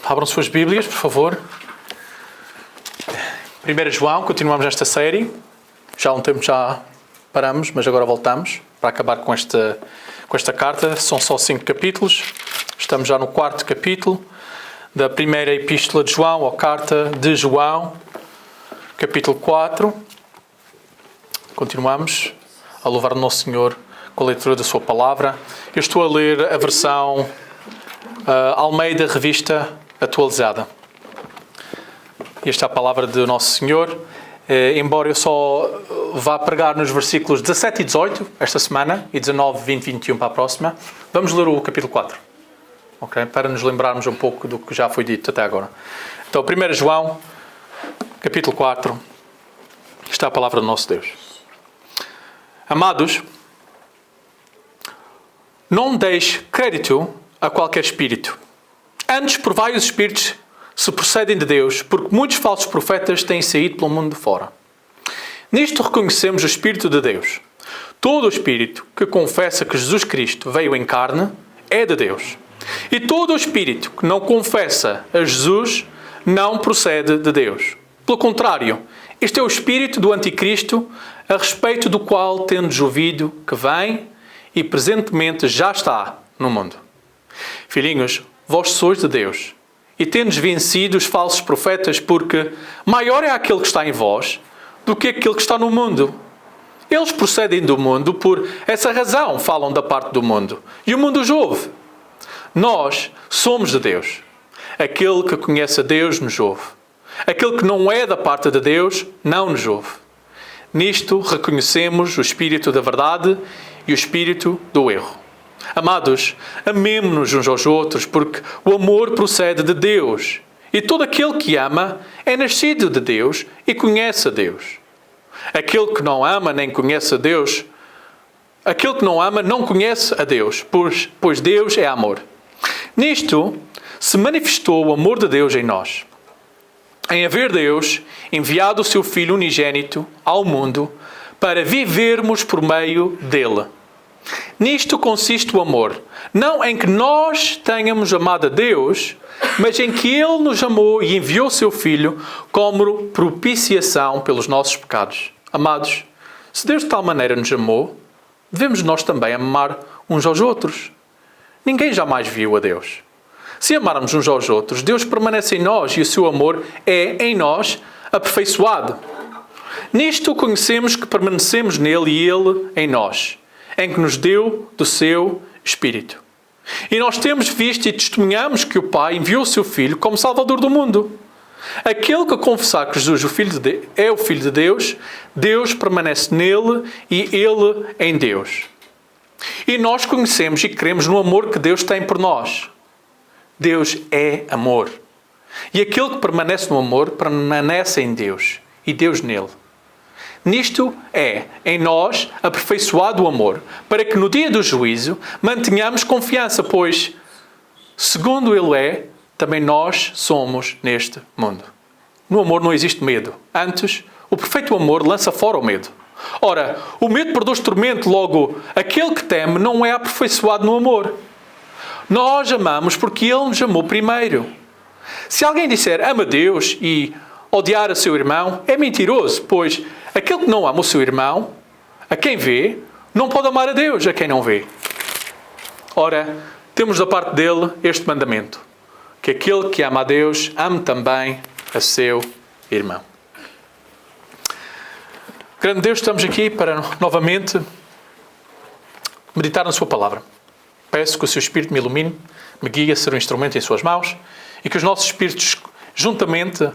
Abram suas Bíblias, por favor. 1 João, continuamos esta série. Já há um tempo já paramos, mas agora voltamos para acabar com esta carta. São só 5 capítulos. Estamos já no 4º capítulo da primeira epístola de João, ou carta de João, capítulo 4. Continuamos a louvar o nosso Senhor com a leitura da sua palavra. Eu estou a ler a versão Almeida Revista Atualizada. Esta é a palavra do nosso Senhor. Embora eu só vá pregar nos versículos 17 e 18 esta semana, e 19, 20 e 21 para a próxima, vamos ler o capítulo 4. Okay? Para nos lembrarmos um pouco do que já foi dito até agora. Então, 1 João, capítulo 4, está a palavra do nosso Deus. Amados, não deis crédito a qualquer espírito. Antes, provai os espíritos se procedem de Deus, porque muitos falsos profetas têm saído pelo mundo de fora. Nisto reconhecemos o Espírito de Deus. Todo o espírito que confessa que Jesus Cristo veio em carne é de Deus. E todo o espírito que não confessa a Jesus não procede de Deus. Pelo contrário, este é o espírito do anticristo, a respeito do qual tendes ouvido que vem e presentemente já está no mundo. Filhinhos, vós sois de Deus, e tendes vencido os falsos profetas, porque maior é aquele que está em vós do que aquele que está no mundo. Eles procedem do mundo, por essa razão falam da parte do mundo, e o mundo os ouve. Nós somos de Deus. Aquele que conhece a Deus nos ouve. Aquele que não é da parte de Deus não nos ouve. Nisto reconhecemos o espírito da verdade e o espírito do erro. Amados, amemo-nos uns aos outros, porque o amor procede de Deus. E todo aquele que ama é nascido de Deus e conhece a Deus. Aquele que não ama nem conhece a Deus, aquele que não ama não conhece a Deus, pois Deus é amor. Nisto se manifestou o amor de Deus em nós. Em haver Deus enviado o seu Filho unigênito ao mundo para vivermos por meio dele. Nisto consiste o amor, não em que nós tenhamos amado a Deus, mas em que Ele nos amou e enviou o seu Filho como propiciação pelos nossos pecados. Amados, se Deus de tal maneira nos amou, devemos nós também amar uns aos outros. Ninguém jamais viu a Deus. Se amarmos uns aos outros, Deus permanece em nós e o seu amor é, em nós, aperfeiçoado. Nisto conhecemos que permanecemos nele e ele em nós, em que nos deu do seu Espírito. E nós temos visto e testemunhamos que o Pai enviou o seu Filho como Salvador do mundo. Aquele que confessar que Jesus é o Filho de Deus, Deus permanece nele e ele em Deus. E nós conhecemos e cremos no amor que Deus tem por nós. Deus é amor. E aquele que permanece no amor, permanece em Deus e Deus nele. Nisto é, em nós, aperfeiçoado o amor, para que no dia do juízo mantenhamos confiança, pois, segundo Ele é, também nós somos neste mundo. No amor não existe medo. Antes, o perfeito amor lança fora o medo. Ora, o medo produz tormento, logo, aquele que teme não é aperfeiçoado no amor. Nós amamos porque Ele nos amou primeiro. Se alguém disser ama Deus e odiar a seu irmão, é mentiroso, pois aquele que não ama o seu irmão, a quem vê, não pode amar a Deus, a quem não vê. Ora, temos da parte dele este mandamento, que aquele que ama a Deus, ame também a seu irmão. Grande Deus, estamos aqui para novamente meditar na sua palavra. Peço que o seu Espírito me ilumine, me guie a ser um instrumento em suas mãos e que os nossos espíritos juntamente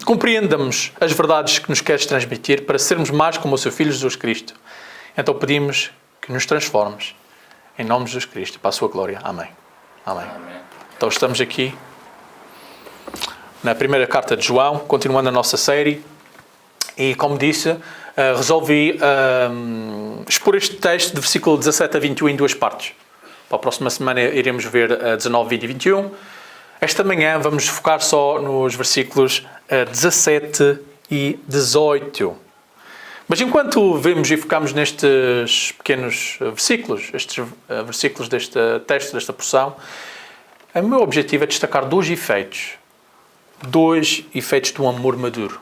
compreendamos as verdades que nos queres transmitir para sermos mais como o seu Filho Jesus Cristo. Então pedimos que nos transformes em nome de Jesus Cristo, para a sua glória. Amém. Amém. Amém. Então estamos aqui na primeira carta de João, continuando a nossa série, e como disse, resolvi expor este texto de versículo 17 a 21 em duas partes. Para a próxima semana iremos ver 19, 20 e 21. Esta manhã vamos focar só nos versículos 17 e 18. Mas enquanto vemos e focamos nestes pequenos versículos, estes versículos deste texto, desta porção, O meu objetivo é destacar dois efeitos do amor maduro.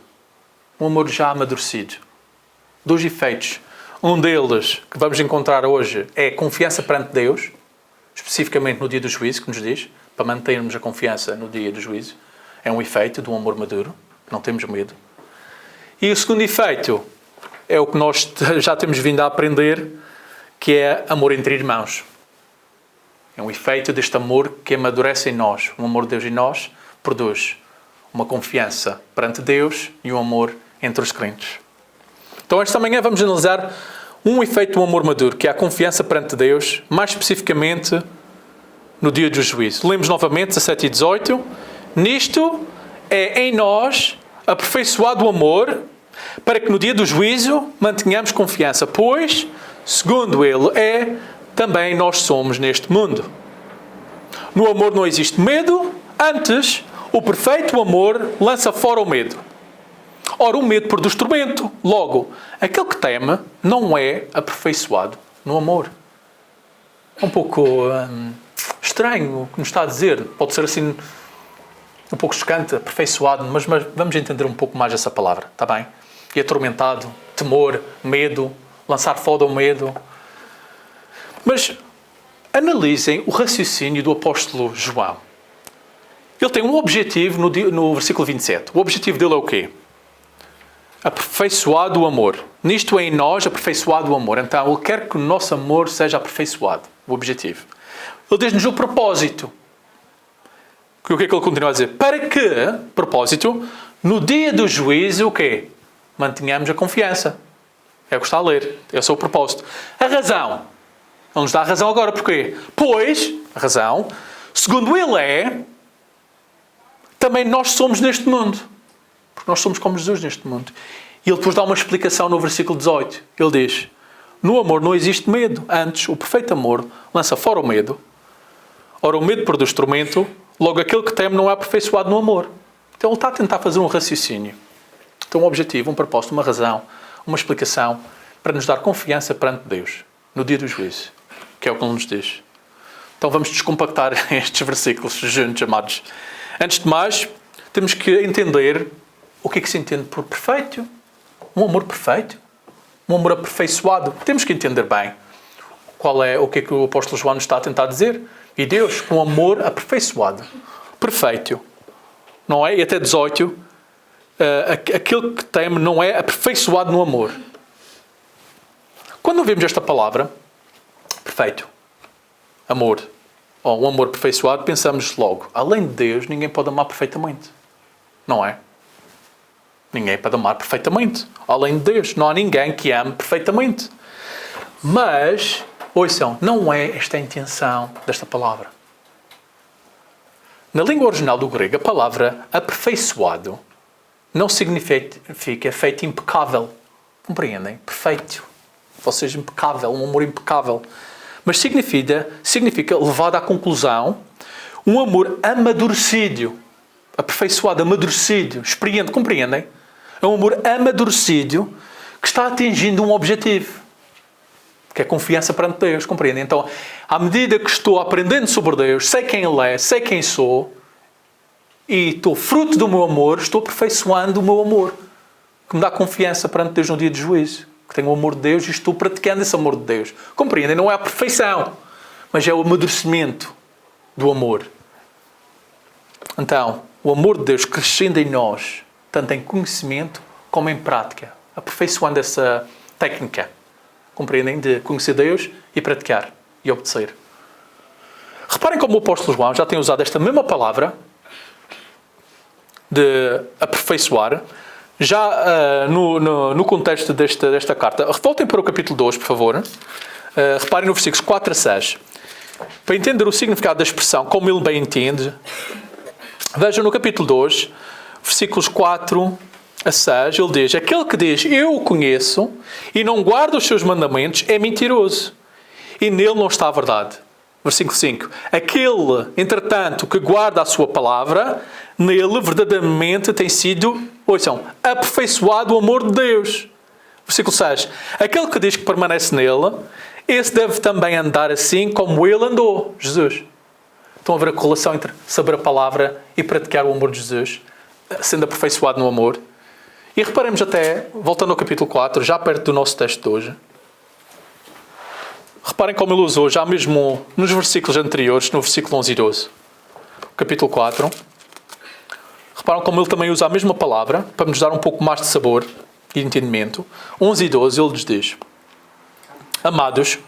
Um amor já amadurecido. Dois efeitos. Um deles, que vamos encontrar hoje, é confiança perante Deus, especificamente no dia do juízo, que nos diz, para mantermos a confiança no dia do juízo. É um efeito do amor maduro. Não temos medo. E o segundo efeito é o que nós já temos vindo a aprender, que é amor entre irmãos. É um efeito deste amor que amadurece em nós. O amor de Deus em nós produz uma confiança perante Deus e um amor entre os crentes. Então, esta manhã vamos analisar um efeito do amor maduro, que é a confiança perante Deus, mais especificamente no dia do juízo. Lemos novamente 17 e 18. Nisto é em nós aperfeiçoado o amor, para que no dia do juízo mantenhamos confiança, pois, segundo Ele é, também nós somos neste mundo. No amor não existe medo, antes, o perfeito amor lança fora o medo. Ora, o medo produz tormento. Logo, aquele que teme não é aperfeiçoado no amor. É um pouco estranho o que nos está a dizer. Pode ser assim um pouco chocante, aperfeiçoado, mas vamos entender um pouco mais essa palavra, está bem? E atormentado, temor, medo, lançar fora o medo. Mas analisem o raciocínio do apóstolo João. Ele tem um objetivo no versículo 27. O objetivo dele é o quê? Aperfeiçoado o amor. Nisto é em nós aperfeiçoado o amor. Então, ele quer que o nosso amor seja aperfeiçoado. O objetivo. Ele diz-nos o propósito. O que é que ele continua a dizer? Para que, propósito, no dia do juízo, o quê? Mantenhamos a confiança. É o que está a ler. Esse é o propósito. A razão. Ele nos dá a razão agora. Porquê? Pois, a razão, segundo ele é, também nós somos neste mundo. Porque nós somos como Jesus neste mundo. E ele depois dá uma explicação no versículo 18. Ele diz, no amor não existe medo. Antes, o perfeito amor lança fora o medo. Ora, o medo produz tormento. Logo, aquele que teme não é aperfeiçoado no amor. Então, ele está a tentar fazer um raciocínio. Então, um objetivo, um propósito, uma razão, uma explicação para nos dar confiança perante Deus no dia do juízo. Que é o que ele nos diz. Então, vamos descompactar estes versículos juntos, amados. Antes de mais, temos que entender o que é que se entende por perfeito. Um amor perfeito. Um amor aperfeiçoado. Temos que entender bem o que é que o apóstolo João nos está a tentar dizer. E Deus, com amor aperfeiçoado. Perfeito. Não é? E até 18. Aquele que teme não é aperfeiçoado no amor. Quando ouvimos esta palavra, perfeito, amor, ou um amor aperfeiçoado, pensamos logo, além de Deus, ninguém pode amar perfeitamente. Não é? Ninguém pode amar perfeitamente. Além de Deus, não há ninguém que ame perfeitamente. Mas, ouçam, não é esta a intenção desta palavra. Na língua original do grego, a palavra aperfeiçoado não significa feito impecável. Compreendem? Perfeito. Ou seja, impecável, um amor impecável. Mas significa levado à conclusão, um amor amadurecido. Aperfeiçoado, amadurecido, experiente. Compreendem? É um amor amadurecido que está atingindo um objetivo. Que é confiança perante Deus. Compreendem? Então, à medida que estou aprendendo sobre Deus, sei quem Ele é, sei quem sou, e estou fruto do meu amor, estou aperfeiçoando o meu amor. Que me dá confiança perante Deus no dia de juízo. Que tenho o amor de Deus e estou praticando esse amor de Deus. Compreendem? Não é a perfeição, mas é o amadurecimento do amor. Então, o amor de Deus crescendo em nós, tanto em conhecimento como em prática. Aperfeiçoando essa técnica. Compreendem? De conhecer Deus e praticar e obedecer. Reparem como o apóstolo João já tem usado esta mesma palavra de aperfeiçoar, já no contexto desta carta. Voltem para o capítulo 2, por favor. Reparem no versículos 4 a 6. Para entender o significado da expressão, como ele bem entende, vejam no capítulo 2, versículos 4 a 6, ele diz, aquele que diz, eu o conheço, e não guarda os seus mandamentos, é mentiroso, e nele não está a verdade. Versículo 5. Aquele, entretanto, que guarda a sua palavra, nele verdadeiramente tem sido, ouçam, aperfeiçoado o amor de Deus. Versículo 6. Aquele que diz que permanece nele, esse deve também andar assim como ele andou, Jesus. Estão a ver a correlação entre saber a palavra e praticar o amor de Jesus, sendo aperfeiçoado no amor. E reparemos até, voltando ao capítulo 4, já perto do nosso texto de hoje, reparem como ele usou, já mesmo nos versículos anteriores, no versículo 11 e 12. Capítulo 4. Reparam como ele também usa a mesma palavra, para nos dar um pouco mais de sabor e entendimento. 11 e 12, ele nos diz: Amados,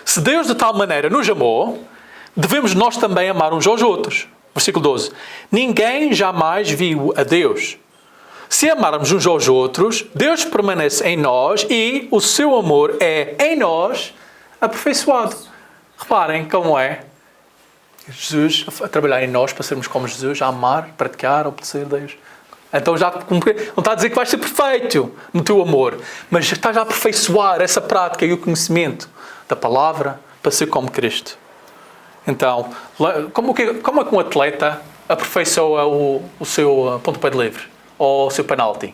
se Deus de tal maneira nos amou, devemos nós também amar uns aos outros. Versículo 12. Ninguém jamais viu a Deus. Se amarmos uns aos outros, Deus permanece em nós e o seu amor é em nós aperfeiçoado. Reparem como é Jesus a trabalhar em nós para sermos como Jesus, a amar, praticar, obedecer a Deus. Então já não está a dizer que vais ser perfeito no teu amor, mas estás a aperfeiçoar essa prática e o conhecimento da palavra para ser como Cristo. Então, como é que um atleta aperfeiçoa o seu pontapé de livre ou o seu penalti?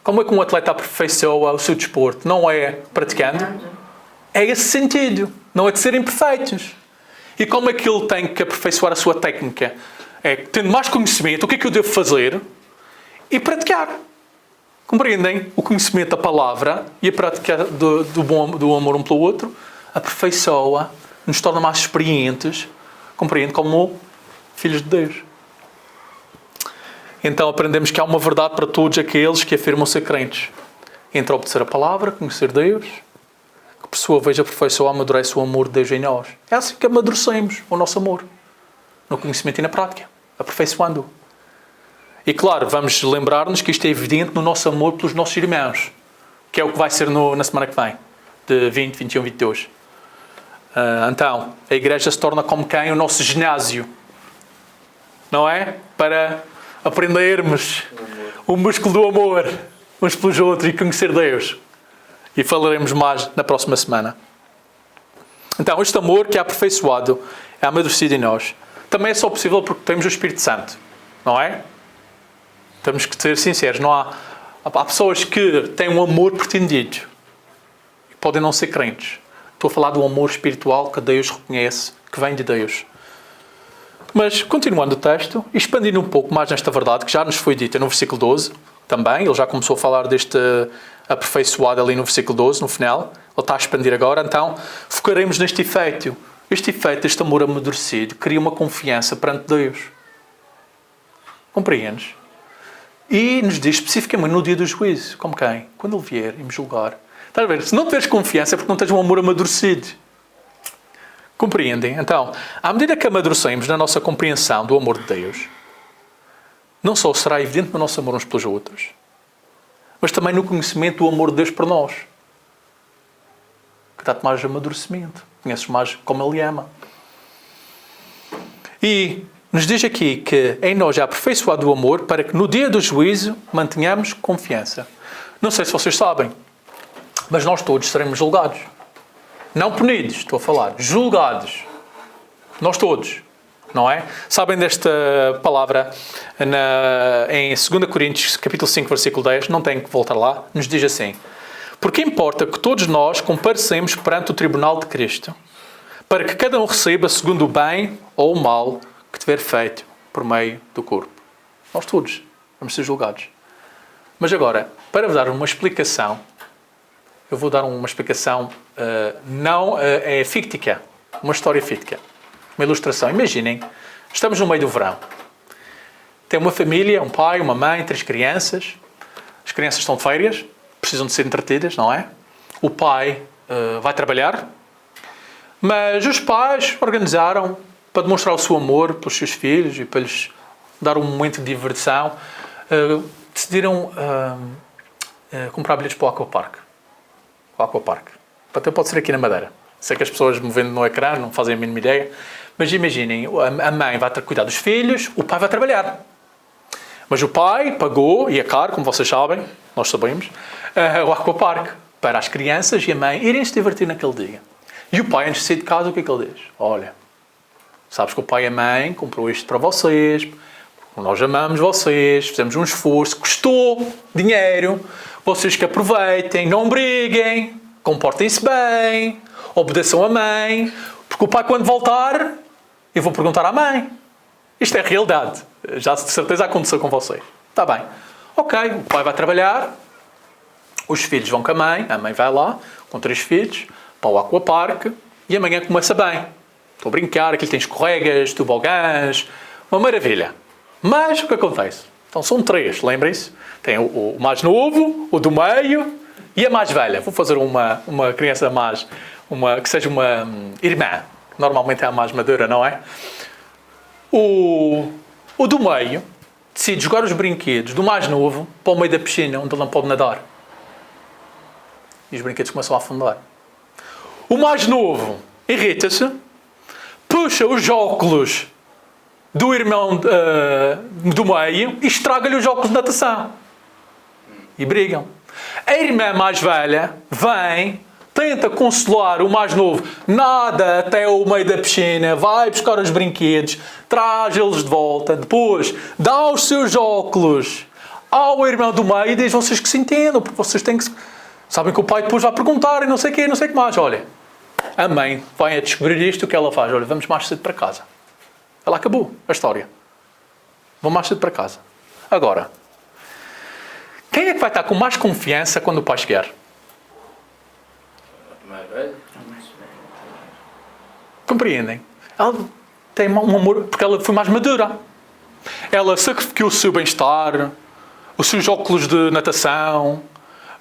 Como é que um atleta aperfeiçoa o seu desporto? Não é praticando? É esse sentido. Não é de serem perfeitos. E como é que ele tem que aperfeiçoar a sua técnica? É tendo mais conhecimento, o que é que eu devo fazer? E praticar. Compreendem? O conhecimento da palavra e a prática do amor um pelo outro aperfeiçoa, nos torna mais experientes, compreende, como filhos de Deus. Então aprendemos que há uma verdade para todos aqueles que afirmam ser crentes. Entre obedecer a palavra, conhecer Deus, que por sua vez aperfeiçoa, amadurece o amor de Deus em nós. É assim que amadurecemos o nosso amor. No conhecimento e na prática. Aperfeiçoando-o. E claro, vamos lembrar-nos que isto é evidente no nosso amor pelos nossos irmãos. Que é o que vai ser na semana que vem. De 20, 21, 22. Então, a igreja se torna como quem? O nosso ginásio. Não é? Para aprendermos o músculo do amor uns pelos outros e conhecer Deus. E falaremos mais na próxima semana. Então, este amor que é aperfeiçoado, é amadurecido em nós. Também é só possível porque temos o Espírito Santo. Não é? Temos que ser sinceros. Há pessoas que têm um amor pretendido. E podem não ser crentes. Estou a falar do amor espiritual que Deus reconhece, que vem de Deus. Mas, continuando o texto, expandindo um pouco mais nesta verdade, que já nos foi dita no versículo 12, também, ele já começou a falar deste aperfeiçoado ali no versículo 12, no final, ele está a expandir agora, então, focaremos neste efeito. Este efeito, este amor amadurecido, cria uma confiança perante Deus. Compreendes? E nos diz especificamente no dia do juízo, como quem? Quando ele vier e me julgar. Estás a ver? Se não tiveres confiança é porque não tens um amor amadurecido. Compreendem? Então, à medida que amadurecemos na nossa compreensão do amor de Deus, não só será evidente no nosso amor uns pelos outros, mas também no conhecimento do amor de Deus por nós. Que dá-te mais amadurecimento. Conheces mais como Ele ama. E nos diz aqui que em nós é aperfeiçoado o amor para que no dia do juízo mantenhamos confiança. Não sei se vocês sabem, mas nós todos seremos julgados. Não punidos, estou a falar. Julgados. Nós todos. Não é? Sabem desta palavra em 2 Coríntios, capítulo 5, versículo 10? Não tenho que voltar lá. Nos diz assim: porque importa que todos nós comparecemos perante o tribunal de Cristo, para que cada um receba segundo o bem ou o mal que tiver feito por meio do corpo. Nós todos vamos ser julgados. Mas agora, para vos dar uma explicação, eu vou dar uma explicação é fictícia, uma história fictícia, uma ilustração. Imaginem, estamos no meio do verão. Tem uma família, um pai, uma mãe, 3 crianças. As crianças estão de férias, precisam de ser entretidas, não é? O pai vai trabalhar, mas os pais organizaram, para demonstrar o seu amor pelos seus filhos e para lhes dar um momento de diversão, decidiram comprar bilhetes para o aquapark. O aquapark. Até pode ser aqui na Madeira. Sei que as pessoas me vendo no ecrã não fazem a mínima ideia, mas imaginem, a mãe vai cuidar dos filhos, o pai vai trabalhar. Mas o pai pagou, e é caro, como vocês sabem, nós sabemos, o aquapark para as crianças e a mãe irem se divertir naquele dia. E o pai, antes de sair de casa, o que é que ele diz? Olha, sabes que o pai e a mãe comprou isto para vocês, nós amamos vocês, fizemos um esforço, custou dinheiro, vocês que aproveitem, não briguem, comportem-se bem, obedeçam a mãe, porque o pai, quando voltar, e vou perguntar à mãe. Isto é realidade. Já de certeza aconteceu com vocês. Está bem. Ok, o pai vai trabalhar, os filhos vão com a mãe vai lá, com 3 filhos, para o aquapark, e amanhã começa bem. Estou a brincar, aquilo tem escorregas, tobogãs, uma maravilha. Mas o que acontece? Então são 3, lembrem-se. Tem o mais novo, o do meio e a mais velha. Vou fazer uma criança mais, que seja uma irmã. Normalmente é a mais madura, não é? O do meio decide jogar os brinquedos do mais novo para o meio da piscina, onde ele não pode nadar. E os brinquedos começam a afundar. O mais novo irrita-se, puxa os óculos do irmão do meio e estraga-lhe os óculos de natação. E brigam. A irmã mais velha vem, tenta consolar o mais novo, nada até o meio da piscina, vai buscar os brinquedos, traz-eles de volta, depois dá os seus óculos ao irmão do meio e diz: vocês que se entendam, porque vocês têm que... Sabem que o pai depois vai perguntar e não sei o quê, não sei o que mais. Olha, a mãe vai a descobrir isto, o que ela faz? Olha, vamos mais cedo para casa. Ela acabou a história. Vão mais cedo para casa. Agora, quem é que vai estar com mais confiança quando o pai chegar? Mais velho? Compreendem? Ela tem um amor, porque ela foi mais madura. Ela sacrificou o seu bem-estar, os seus óculos de natação,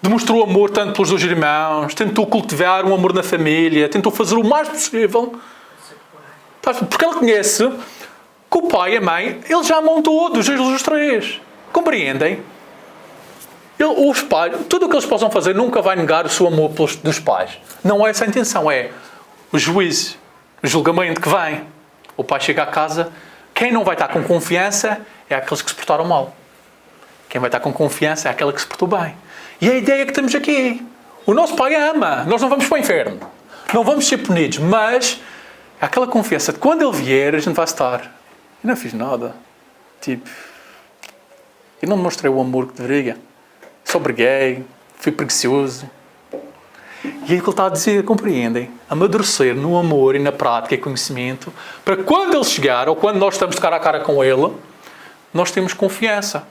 demonstrou amor tanto pelos 2 irmãos, tentou cultivar um amor na família, tentou fazer o mais possível. Porque ela conhece que o pai e a mãe, eles já amam todos, os 3. Compreendem? Os pais, tudo o que eles possam fazer nunca vai negar o seu amor dos pais. Não é essa a intenção, é o juízo, o julgamento que vem. O pai chega à casa, quem não vai estar com confiança é aqueles que se portaram mal. Quem vai estar com confiança é aquele que se portou bem. E a ideia que temos aqui, o nosso pai ama, nós não vamos para o inferno, não vamos ser punidos, mas aquela confiança de quando ele vier, a gente vai estar. Eu não fiz nada. Tipo, eu não mostrei o amor que deveria. Só briguei, fui preguiçoso. E é o que ele está a dizer, compreendem? Amadurecer no amor e na prática e conhecimento, para quando ele chegar, ou quando nós estamos de cara a cara com ele, nós temos confiança.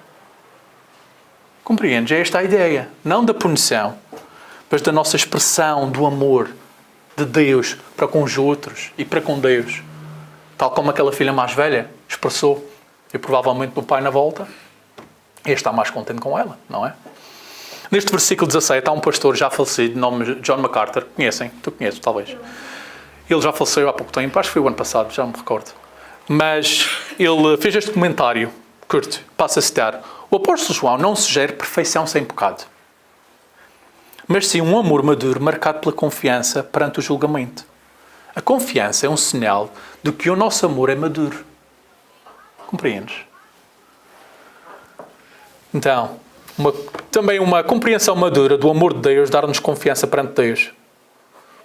Compreendes? É esta a ideia. Não da punição, mas da nossa expressão do amor de Deus para com os outros e para com Deus. Tal como aquela filha mais velha expressou. E provavelmente o pai na volta, este está mais contente com ela, não é? Neste versículo 17 há um pastor já falecido, de nome John MacArthur. Conhecem? Tu conheces, talvez. Ele já faleceu há pouco tempo, acho que foi o ano passado, já não me recordo. Mas ele fez este comentário curto, passo a citar. O apóstolo João não sugere perfeição sem pecado, mas sim um amor maduro marcado pela confiança perante o julgamento. A confiança é um sinal de que o nosso amor é maduro. Compreendes? Então, também uma compreensão madura do amor de Deus dar-nos confiança perante Deus.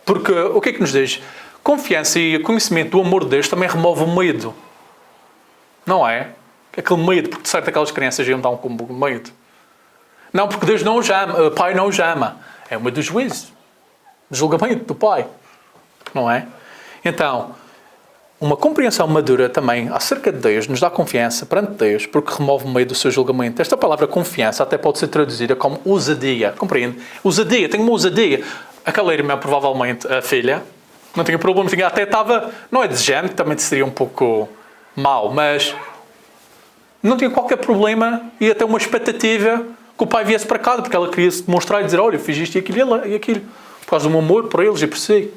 Porque o que é que nos diz? Confiança e conhecimento do amor de Deus também remove o medo. Não é? Aquele medo, porque de certo aquelas crianças iam dar um medo. Não, porque Deus não os ama, o Pai não os ama. É o medo do juízo, do julgamento do Pai. Não é? Então, uma compreensão madura também acerca de Deus nos dá confiança perante Deus, porque remove o medo do seu julgamento. Esta palavra confiança até pode ser traduzida como ousadia. Compreende? Ousadia, tenho uma ousadia. Aquela irmã, provavelmente, a filha, não tinha problema, até estava, não é desejante, também seria um pouco mau, mas não tinha qualquer problema e até uma expectativa que o pai viesse para casa, porque ela queria se demonstrar e dizer: olha, eu fiz isto e aquilo, por causa do meu amor por eles e por si.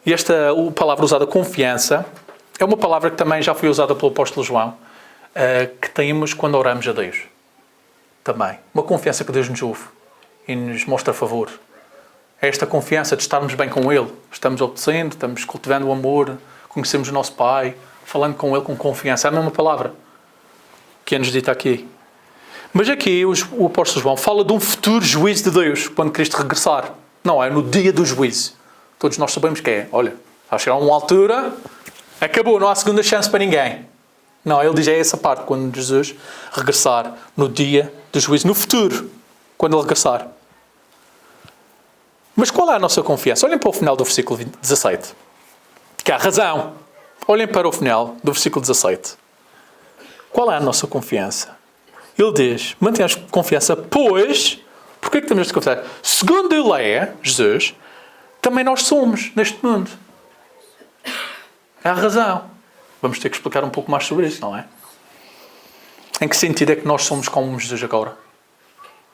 E esta palavra usada, confiança, é uma palavra que também já foi usada pelo apóstolo João, que temos quando oramos a Deus. Também. Uma confiança que Deus nos ouve e nos mostra favor. É esta confiança de estarmos bem com Ele. Estamos obedecendo, estamos cultivando o amor, conhecemos o nosso Pai, falando com Ele com confiança. É a mesma palavra que é nos dita aqui. Mas aqui o apóstolo João fala de um futuro juízo de Deus, quando Cristo regressar. Não é no dia do juízo. Todos nós sabemos que é. Olha, vai chegar a uma altura, acabou, não há segunda chance para ninguém. Não, ele diz é essa parte, quando Jesus regressar no dia do juízo, no futuro, quando ele regressar. Mas qual é a nossa confiança? Olhem para o final do versículo 17. Que há razão. Olhem para o final do versículo 17. Qual é a nossa confiança? Ele diz, mantenhamos confiança, pois, porquê que temos esta confiança? Segundo ele é, Jesus, também nós somos neste mundo. É a razão. Vamos ter que explicar um pouco mais sobre isso, não é? Em que sentido é que nós somos como Jesus agora?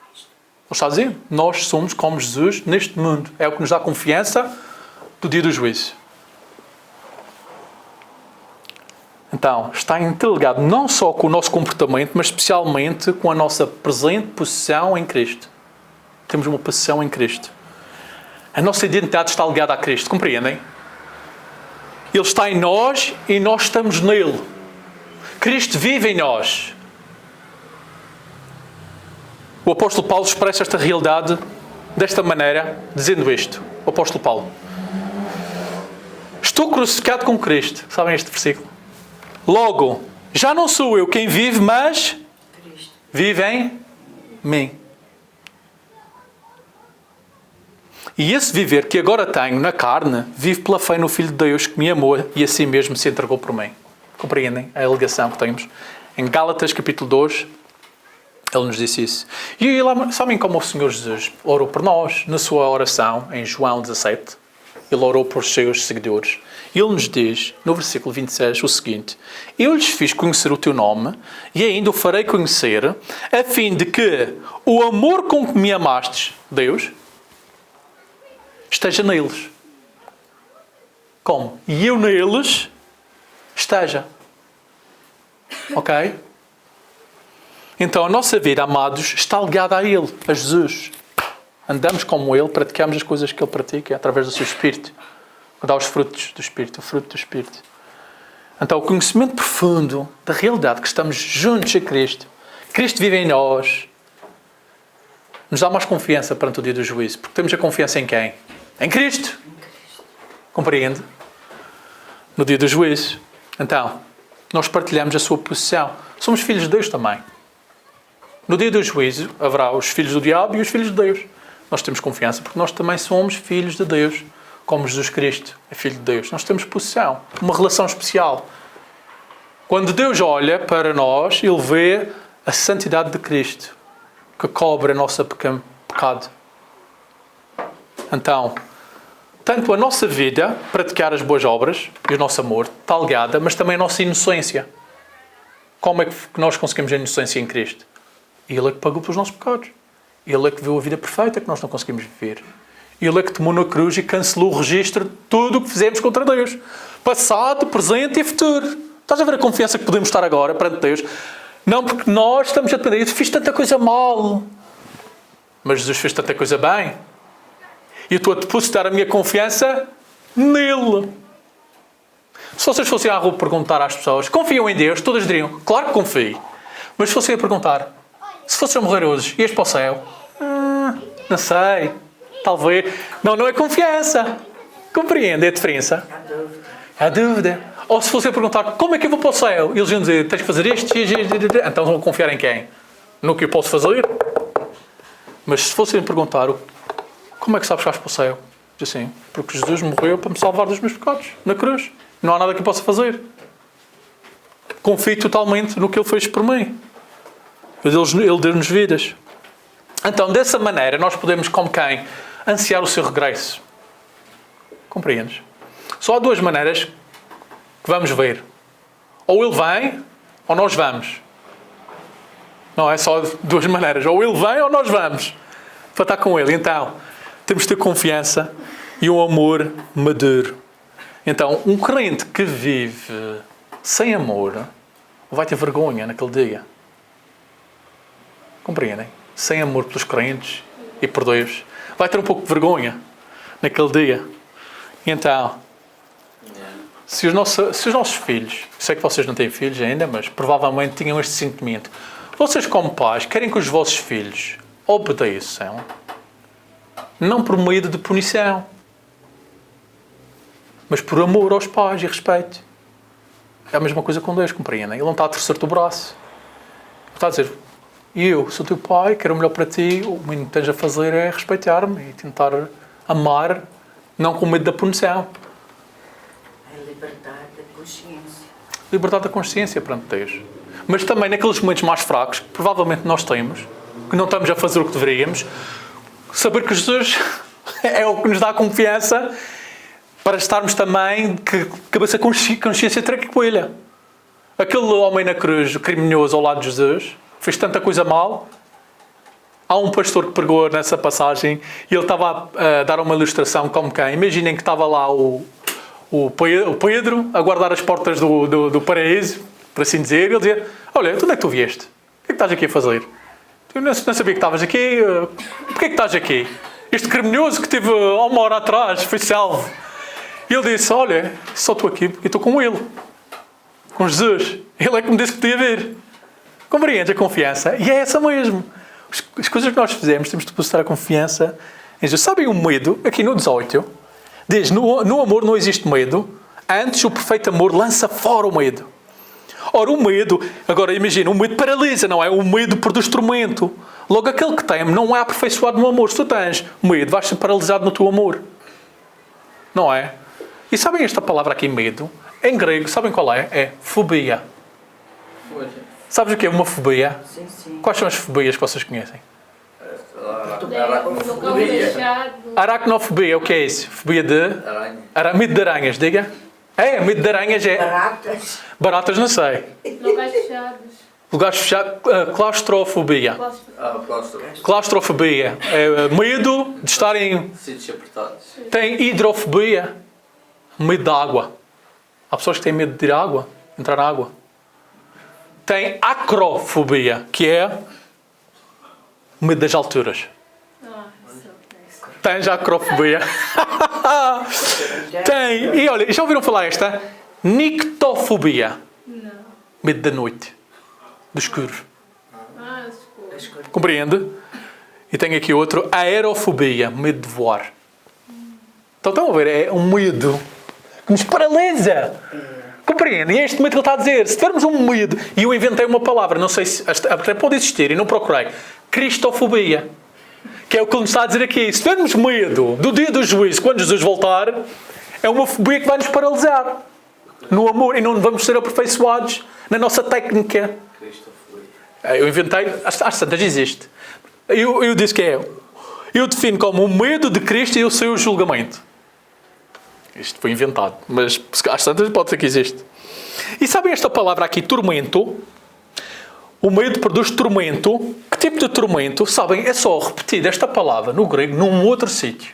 Ele está a dizer, nós somos como Jesus neste mundo. É o que nos dá confiança do dia do juízo. Então, está interligado não só com o nosso comportamento, mas especialmente com a nossa presente posição em Cristo. Temos uma posição em Cristo. A nossa identidade está ligada a Cristo, compreendem? Ele está em nós e nós estamos nele. Cristo vive em nós. O apóstolo Paulo expressa esta realidade desta maneira, dizendo isto. O apóstolo Paulo. Estou crucificado com Cristo. Sabem este versículo? Logo, já não sou eu quem vive, mas vive em mim. E esse viver que agora tenho na carne, vive pela fé no Filho de Deus que me amou e assim mesmo se entregou por mim. Compreendem a alegação que temos? Em Gálatas capítulo 2, ele nos disse isso. E sabem como o Senhor Jesus orou por nós na sua oração, em João 17? Ele orou por os seus seguidores. E ele nos diz, no versículo 26, o seguinte: eu lhes fiz conhecer o teu nome e ainda o farei conhecer, a fim de que o amor com que me amastes, Deus, esteja neles. Como? E eu neles esteja. Ok? Então a nossa vida, amados, está ligada a Ele, a Jesus. Andamos como Ele, praticamos as coisas que Ele pratica através do seu Espírito. Dá os frutos do Espírito, o fruto do Espírito. Então o conhecimento profundo da realidade que estamos juntos a Cristo, Cristo vive em nós, nos dá mais confiança perante o dia do juízo. Porque temos a confiança em quem? Em Cristo. Compreende? No dia do juízo. Então, nós partilhamos a sua posição. Somos filhos de Deus também. No dia do juízo, haverá os filhos do diabo e os filhos de Deus. Nós temos confiança porque nós também somos filhos de Deus, como Jesus Cristo é filho de Deus. Nós temos posição, uma relação especial. Quando Deus olha para nós, Ele vê a santidade de Cristo, que cobre o nosso pecado. Então, tanto a nossa vida, praticar as boas obras e o nosso amor, está ligada, mas também a nossa inocência. Como é que nós conseguimos a inocência em Cristo? Ele é que pagou pelos nossos pecados. Ele é que viu a vida perfeita que nós não conseguimos viver. Ele é que tomou na cruz e cancelou o registro de tudo o que fizemos contra Deus. Passado, presente e futuro. Estás a ver a confiança que podemos estar agora perante Deus? Não porque nós estamos a depender. Eu fiz tanta coisa mal. Mas Jesus fez tanta coisa bem. E eu estou a depositar a minha confiança nele. Se vocês fossem à rua perguntar às pessoas, confiam em Deus? Todas diriam, claro que confio. Mas se fossem a perguntar, se fossem a morrer hoje, ias para o céu? Não sei. Talvez. Não é confiança. Compreende a diferença? Há dúvida. Ou se fossem a perguntar, como é que eu vou para o céu? Eles iam dizer, tens que fazer isto. Então vão confiar em quem? No que eu posso fazer? Mas se fossem a perguntar, como é que sabes que vais para o céu? Diz assim, porque Jesus morreu para me salvar dos meus pecados, na cruz. Não há nada que eu possa fazer. Confio totalmente no que Ele fez por mim. Ele deu-nos vidas. Então, dessa maneira, nós podemos, como quem, ansiar o seu regresso. Compreendes? Só há duas maneiras que vamos ver. Ou Ele vem, ou nós vamos. Não é só duas maneiras. Ou Ele vem, ou nós vamos. Para estar com Ele. Então, temos de ter confiança e um amor maduro. Então, um crente que vive sem amor vai ter vergonha naquele dia. Compreendem? Sem amor pelos crentes e por Deus. Vai ter um pouco de vergonha naquele dia. E então, se os nossos filhos, sei que vocês não têm filhos ainda, mas provavelmente tinham este sentimento. Vocês como pais querem que os vossos filhos obedeçam, não por medo de punição, mas por amor aos pais e respeito. É a mesma coisa com Deus, compreendem? Ele não está a torcer-te o braço. Ele está a dizer, eu sou teu pai, quero o melhor para ti, o mínimo que tens a fazer é respeitar-me e tentar amar, não com medo da punição. É libertar da consciência. Liberdade da consciência perante Deus. Mas também naqueles momentos mais fracos, que provavelmente nós temos, que não estamos a fazer o que deveríamos, saber que Jesus é o que nos dá confiança para estarmos também de cabeça consciência tranquila. Aquele homem na cruz, criminoso ao lado de Jesus, fez tanta coisa mal. Há um pastor que pregou nessa passagem e ele estava a dar uma ilustração como quem. Imaginem que estava lá o Pedro a guardar as portas do paraíso, por assim dizer, e ele dizia: olha, de onde é que tu vieste? O que é que estás aqui a fazer? Eu não sabia que estavas aqui. Porquê é que estás aqui? Este criminoso que teve há uma hora atrás foi salvo. E ele disse: olha, só estou aqui porque estou com ele. Com Jesus. Ele é que me disse que podia vir. Compreendes a confiança? E é essa mesmo. As coisas que nós fizemos, temos de depositar a confiança em Jesus. Sabem o medo? Aqui no 18, diz, no amor não existe medo. Antes, o perfeito amor lança fora o medo. Ora, o medo, agora imagina, o medo paralisa, não é? O medo produz tormento. Logo, aquele que teme não é aperfeiçoado no amor. Se tu tens medo, vais ser paralisado no teu amor. Não é? E sabem esta palavra aqui, medo? Em grego, sabem qual é? É fobia. Sabes o que é uma fobia? Sim, sim. Quais são as fobias que vocês conhecem? Aracnofobia. Aracnofobia, o que é isso? Fobia de? Aranha. Medo de aranhas, diga. É, medo de aranhas é... Baratas. Baratas, não sei. Locais fechados. Lugares fechados, claustrofobia. Claustro. Claustrofobia. É medo de estar em... Sítios apertados. Tem hidrofobia. Medo da água. Há pessoas que têm medo de ir à água, entrar na água. Tem acrofobia, que é medo das alturas. Tens acrofobia. Tem. E olha, já ouviram falar esta? Nictofobia. Não. Medo da noite. Do escuro. Escuro. Compreende? E tem aqui outro. Aerofobia. Medo de voar. Então estão a ver? É um medo que nos paralisa. Compreende? E é este medo que ele está a dizer. Se tivermos um medo... E eu inventei uma palavra. Não sei se... Até pode existir. E não procurei. Cristofobia. Que é o que ele nos está a dizer aqui. Se tivermos medo do dia do juízo, quando Jesus voltar, é uma fobia que vai nos paralisar. No amor. E não vamos ser aperfeiçoados na nossa técnica. Eu inventei. Às tantas existe. Eu disse que é. Eu defino como o medo de Cristo e o seu julgamento. Isto foi inventado. Mas às tantas pode ser que existe. E sabem esta palavra aqui, tormento? O medo produz tormento. Que tipo de tormento? Sabem, é só repetir esta palavra no grego num outro sítio.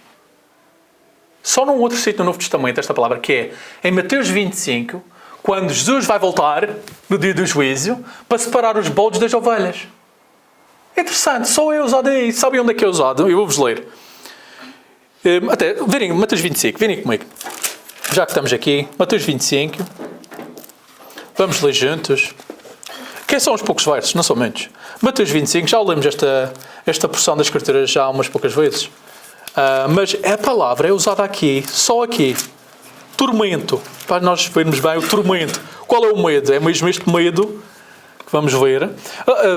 Só num outro sítio no Novo Testamento, esta palavra, que é em Mateus 25, quando Jesus vai voltar, no dia do juízo, para separar os bodes das ovelhas. É interessante, só é usado aí. Sabem onde é que é usado? Eu vou-vos ler. Até, virem, Mateus 25, virem comigo. Já que estamos aqui, Mateus 25. Vamos ler juntos. Que são uns poucos versos, não são muitos. Mateus 25, já lemos esta porção das Escrituras já umas poucas vezes. Mas a palavra é usada aqui, só aqui. Tormento. Para nós vermos bem o tormento. Qual é o medo? É mesmo este medo que vamos ver.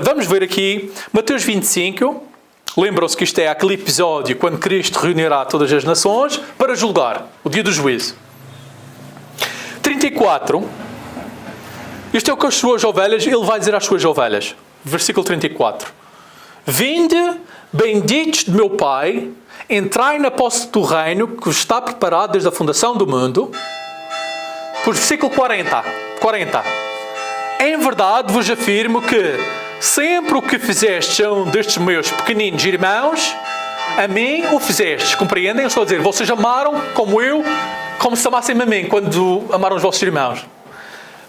Vamos ver aqui Mateus 25. Lembram-se que isto é aquele episódio quando Cristo reunirá todas as nações para julgar. O dia do juízo. 34. Isto é o que as suas ovelhas, ele vai dizer às suas ovelhas. Versículo 34. Vinde, benditos de meu Pai, entrai na posse do reino que vos está preparado desde a fundação do mundo. Por versículo 40. Em verdade vos afirmo que sempre o que fizestes a um destes meus pequeninos irmãos, a mim o fizestes. Compreendem? Eu estou a dizer, vocês amaram como se amassem a mim, quando amaram os vossos irmãos.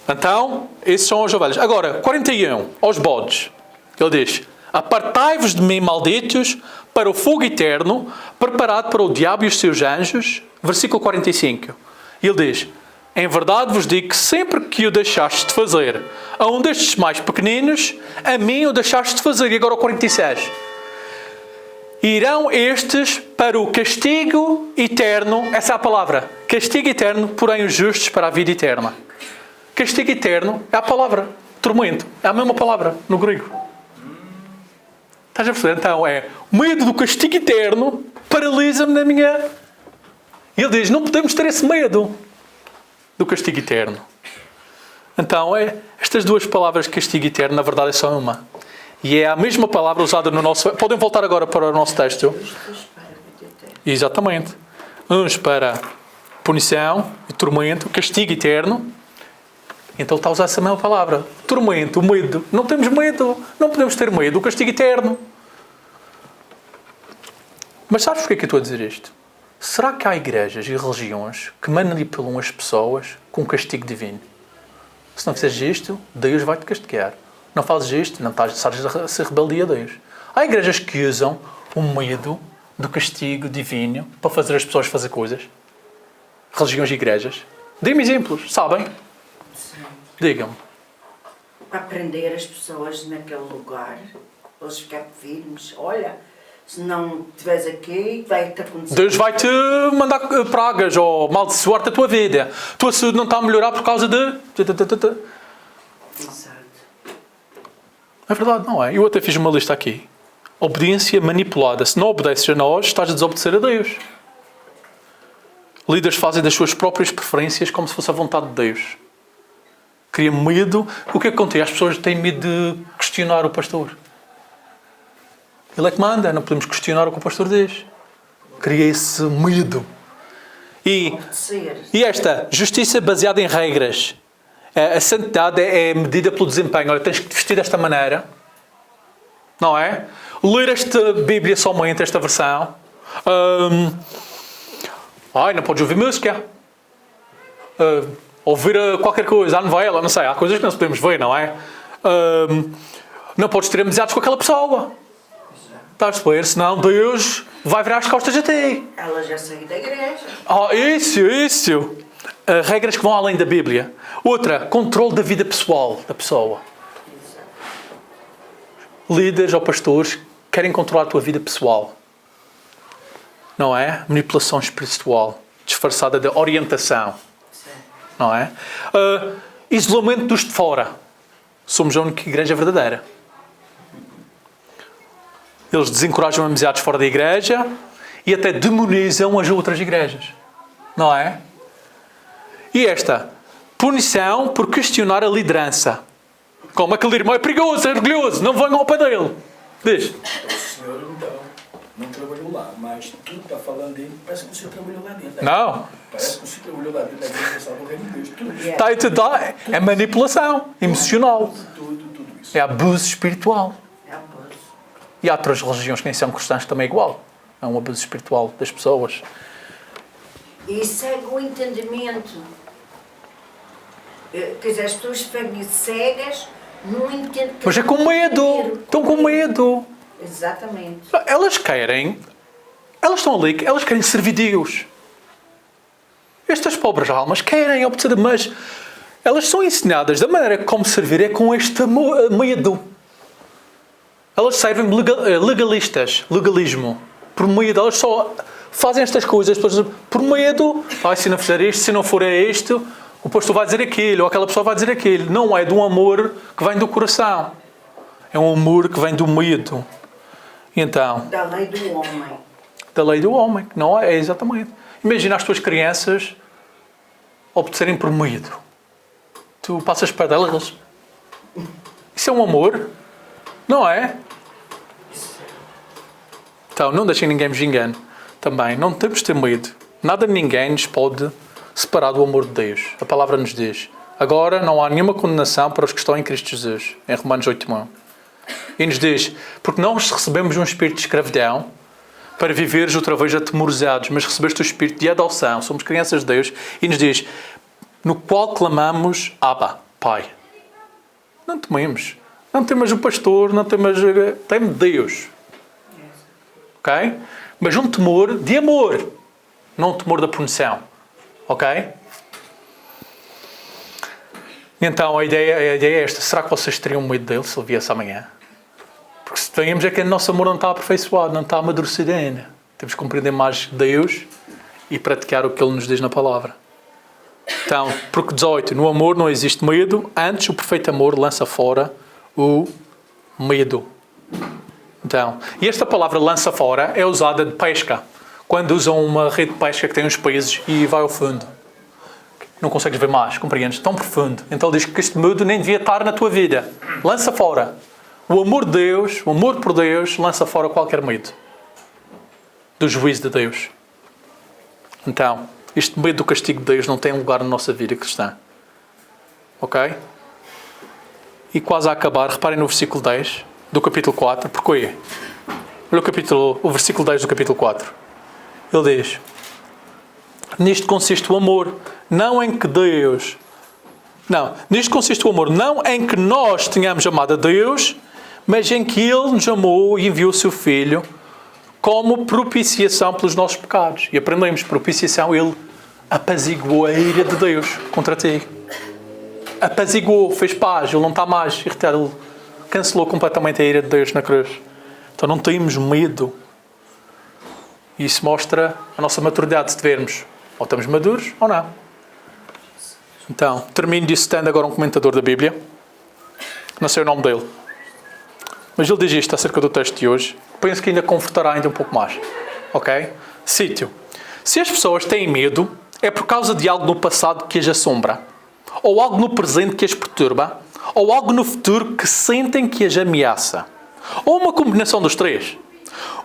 Então, esses são as ovelhas. Agora, 41, aos bodes. Ele diz, apartai-vos de mim, malditos, para o fogo eterno, preparado para o diabo e os seus anjos. Versículo 45. Ele diz, em verdade vos digo que sempre que o deixastes de fazer a um destes mais pequeninos, a mim o deixastes de fazer. E agora o 46. Irão estes para o castigo eterno. Essa é a palavra. Castigo eterno, porém os justos para a vida eterna. Castigo eterno é a palavra. Tormento. É a mesma palavra no grego. Estás a perceber? Então é medo do castigo eterno paralisa-me na minha... E ele diz, não podemos ter esse medo do castigo eterno. Então, estas duas palavras, castigo eterno, na verdade é só uma. E é a mesma palavra usada no nosso... Podem voltar agora para o nosso texto. Exatamente. Uns para punição e tormento, castigo eterno. Então ele está a usar essa mesma palavra. Tormento, medo. Não temos medo. Não podemos ter medo. O castigo eterno. Mas sabes porquê que eu estou a dizer isto? Será que há igrejas e religiões que manipulam as pessoas com castigo divino? Se não fizeres isto, Deus vai-te castigar. Não fazes isto, não estás a ser rebeldia a Deus. Há igrejas que usam o medo do castigo divino para fazer as pessoas fazer coisas. Religiões e igrejas. Dê-me exemplos, sabem? Sim. Digam-me. Para prender as pessoas naquele lugar, eles ficarem firmes. Olha, se não estiveres aqui, vai-te acontecer. Deus vai-te mandar pragas ou maldiçoar-te a tua vida. A tua saúde não está a melhorar por causa de... Exato. É verdade, não é? Eu até fiz uma lista aqui. Obediência manipulada. Se não obedeces a nós, estás a desobedecer a Deus. Líderes fazem das suas próprias preferências como se fosse a vontade de Deus. Cria medo. O que é que acontece? As pessoas têm medo de questionar o pastor. Ele é que manda. Não podemos questionar o que o pastor diz. Cria esse medo. E esta justiça baseada em regras. A santidade é medida pelo desempenho. Olha, tens que te vestir desta maneira. Não é? Ler esta Bíblia somente, esta versão. Não podes ouvir música. Ouvir qualquer coisa. A novela, não sei. Há coisas que não podemos ver, não é? Não podes ter amizades com aquela pessoa. Estás a ver? Senão Deus vai virar as costas a ti. Ela já saiu da igreja. Isso. Regras que vão além da Bíblia. Outra, controle da vida pessoal da pessoa. Exato. Líderes ou pastores querem controlar a tua vida pessoal. Não é? Manipulação espiritual. Disfarçada de orientação. Sim. Não é? Isolamento dos de fora. Somos a única igreja verdadeira. Eles desencorajam amizades fora da igreja e até demonizam as outras igrejas. Não é? E esta, punição por questionar a liderança. Como aquele irmão é perigoso, é orgulhoso, não venham ao pé dele. Diz. O senhor, então, não trabalhou lá, mas tu está falando dele, parece que o senhor trabalhou lá dentro. Não. Parece que o senhor trabalhou lá dentro da igreja do Reino de Deus. Tudo isso. É manipulação emocional. Tudo isso. É abuso espiritual. É abuso. E há outras religiões que nem são cristãs também é igual. É um abuso espiritual das pessoas. E segue o entendimento. Quer dizer, as pessoas ficam cegas, não entendem... Mas é com medo. Estão com medo. Exatamente. Elas estão ali, elas querem servir Deus. Estas pobres almas querem obedecer, mas elas são ensinadas da maneira como servir é com este medo. Elas servem legalismo. Por medo, elas só fazem estas coisas por medo. Se não fizer isto, se não for isto, o pastor vai dizer aquilo, ou aquela pessoa vai dizer aquilo. Não é de um amor que vem do coração. É um amor que vem do medo. E então, Da lei do homem. da lei do homem, não é? É exatamente. Imagina as tuas crianças obedecerem por medo. Tu passas para delas. Isso é um amor? Não é? Então, não deixem ninguém vos engane. Também, não temos de ter medo. Nada de ninguém nos pode separar do amor de Deus. A palavra nos diz. Agora não há nenhuma condenação para os que estão em Cristo Jesus. Em Romanos 8:1. E nos diz, porque nós recebemos um espírito de escravidão para viveres outra vez atemorizados, mas recebeste o espírito de adoção. Somos crianças de Deus. E nos diz, no qual clamamos, Abba, Pai. Não tememos. Não temas o pastor, não temas... Teme Deus. Ok? Mas um temor de amor. Não um temor da punição. Ok? Então a ideia é esta. Será que vocês teriam medo dele se ele viesse amanhã? Porque se tenhamos é que o nosso amor não está aperfeiçoado, não está amadurecido ainda. Temos que compreender mais Deus e praticar o que ele nos diz na palavra. Então, porque 18, no amor não existe medo, antes o perfeito amor lança fora o medo. Então, e esta palavra lança fora é usada de pesca. Quando usam uma rede de pesca que tem uns pesos e vai ao fundo. Não consegues ver mais, compreendes? Tão profundo. Então ele diz que este medo nem devia estar na tua vida. Lança fora. O amor de Deus, o amor por Deus, lança fora qualquer medo do juízo de Deus. Então, este medo do castigo de Deus não tem lugar na nossa vida cristã. Ok? E quase a acabar, reparem no versículo 10 do capítulo 4. Porquê? Olha o versículo 10 do capítulo 4. Ele diz: nisto consiste o amor, não em que Deus... Não, nisto consiste o amor, não em que nós tenhamos amado a Deus, mas em que Ele nos amou e enviou o seu Filho como propiciação pelos nossos pecados. E aprendemos, propiciação, Ele apaziguou a ira de Deus contra ti. Apaziguou, fez paz, Ele não está mais irritado, Ele cancelou completamente a ira de Deus na cruz. Então não temos medo. E isso mostra a nossa maturidade, de vermos ou estamos maduros ou não. Então, termino citando agora um comentador da Bíblia. Não sei o nome dele. Mas ele diz isto acerca do texto de hoje. Penso que ainda confortará ainda um pouco mais. Ok? Cito: se as pessoas têm medo, é por causa de algo no passado que as assombra, ou algo no presente que as perturba, ou algo no futuro que sentem que as ameaça. Ou uma combinação dos três.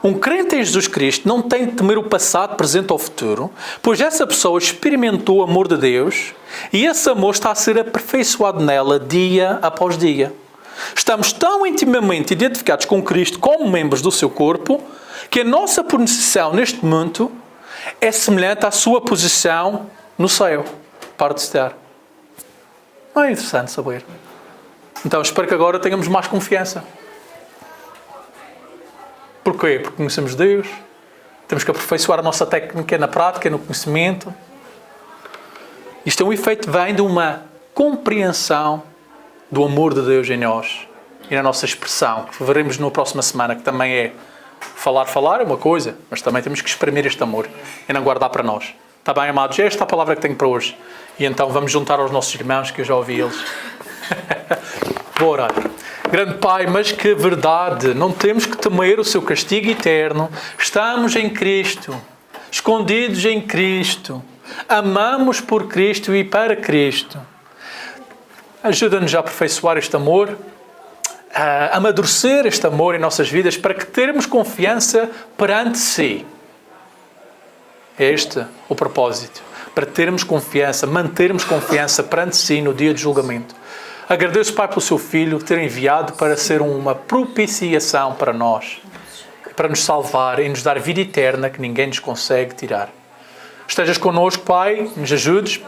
Um crente em Jesus Cristo não tem de temer o passado, presente ou futuro, pois essa pessoa experimentou o amor de Deus e esse amor está a ser aperfeiçoado nela dia após dia. Estamos tão intimamente identificados com Cristo como membros do seu corpo que a nossa posição neste mundo é semelhante à sua posição no céu. Para de citar. Não é interessante saber? Então espero que agora tenhamos mais confiança. Porquê? Porque conhecemos Deus, temos que aperfeiçoar a nossa técnica na prática, no conhecimento. Isto é um efeito que vem de uma compreensão do amor de Deus em nós e na nossa expressão, que veremos na próxima semana, que também é falar é uma coisa, mas também temos que exprimir este amor e não guardar para nós. Está bem, amados? Esta é a palavra que tenho para hoje. E então vamos juntar aos nossos irmãos, que eu já ouvi eles. Vou orar. Grande Pai, mas que verdade! Não temos que temer o seu castigo eterno. Estamos em Cristo, escondidos em Cristo. Amamos por Cristo e para Cristo. Ajuda-nos a aperfeiçoar este amor, a amadurecer este amor em nossas vidas, para que termos confiança perante Si. É este o propósito. Para termos confiança, mantermos confiança perante Si no dia de julgamento. Agradeço, Pai, pelo Seu Filho ter enviado para ser uma propiciação para nós, para nos salvar e nos dar vida eterna que ninguém nos consegue tirar. Estejas connosco, Pai, nos ajudes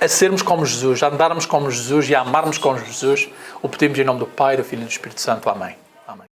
a sermos como Jesus, a andarmos como Jesus e a amarmos como Jesus. O pedimos em nome do Pai, do Filho e do Espírito Santo. Amém.